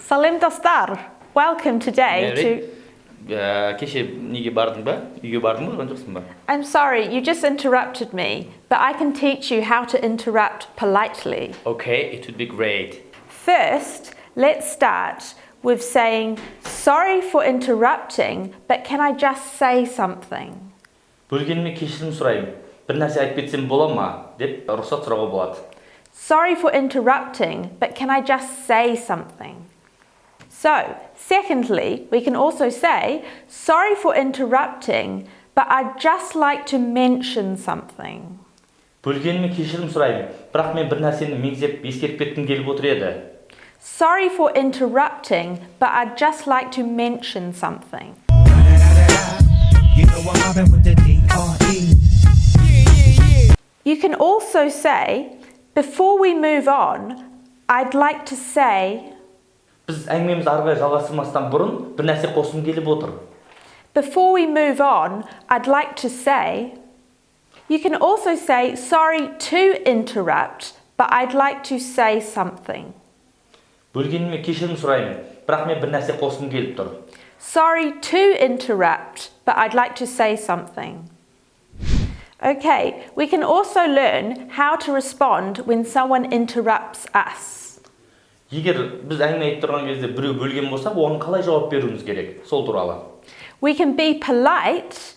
Salim dostlar. Welcome today to... Кеше неге бардың ба? Үйге бардың ба, оған жоқсың ба? I'm sorry, you just interrupted me, but I can teach you how to interrupt politely. Okay, it would be great. First, let's start with saying, sorry for interrupting, but can I just say something? Бөлгеніме кешірім сұраймын. Бір нәрсе айтып кетсем бола ма? Деп рұқсат сұрауға болады. Sorry for interrupting, but can I just say something? So, secondly, we can also say, sorry for interrupting, but I'd just like to mention something. Бөлгеніме кешірім сұраймын, бірақ мен бір нәрсені меңзеп ескертіп кеткім келіп отыр еді. Sorry for interrupting, but I'd just like to mention something. You can also say, before we move on, I'd like to say... Біз әңгімемізді ары қарай жалғастырмастан бұрын бір нәрсе қосқым келіп отыр. Before we move on, I'd like to say... You can also say, sorry to interrupt, but I'd like to say something. Бөлгеніме кешірім сұраймын, бірақ мен бір нәрсе қосқым келіп тұр. Sorry to interrupt, but I'd like to say something. Okay, we can also learn how to respond when someone interrupts us. Егер біз әңгіме айтып тұрған кезде біреу бөлген болса, оған қалай жауап беруіміз керек? Сол туралы. We can be polite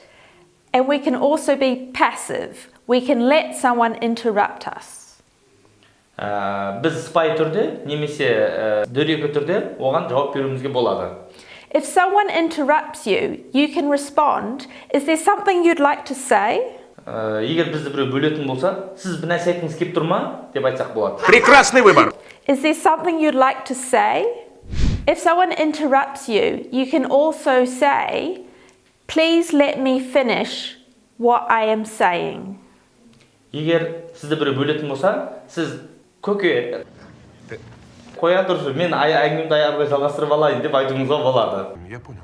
and we can also be passive. We can let someone interrupt us. Біз сыпайы түрде немесе дөрекі түрде оған жауап беруімізге болады. If someone interrupts you, you can respond, is there something you'd like to say? Егер бізді біреу бөлетін болса, сіз бір нәрсе айтқыңыз келіп тұр ма? Деп айтсақ болады. Прекрасный выбор. Is there something you'd like to say? If someone interrupts you, you can also say, please let me finish what I am saying. Егер сізді біреу бөлетін болса, сіз көке қоя тұршы, мен әңгімемді аяғына жалғастырып алайын деп айтуыңызға болады. Я понял.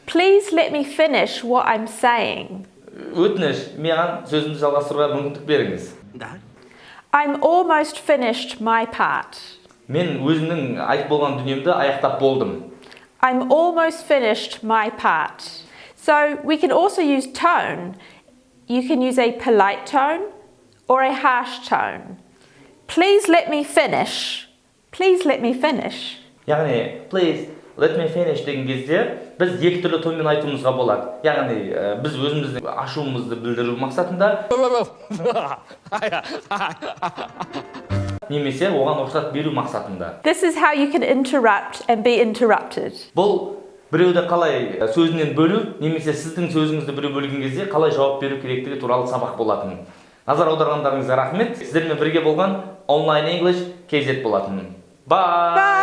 Please let me finish what I'm saying. Өтініш, маған сөзімді жалғастыруға мүмкіндік беріңіз. I'm almost finished my part. Мен өзімнің айтып болған дүниемді аяқтап болдым. I'm almost finished my part. So we can also use tone. You can use a polite tone or a harsh tone. Please let me finish. Please let me finish. Яғни, please let me finish деген кезде біз екі түрлі тонмен айтуымызға болады. Яғни, біз өзіміздің ашуымызды білдіру мақсатында немесе оған рұқсат беру мақсатында. This is how you can interrupt and be interrupted. Бұл біреуді қалай сөзінен бөлу, немесе сіздің сөзіңізді біреу бөлген кезде қалай жауап беру керектігі туралы сабақ болатын. Назар аударғандарыңызға рахмет. Сіздермен бірге болған ONLINE ENGLISH.KZ болатын. Bye!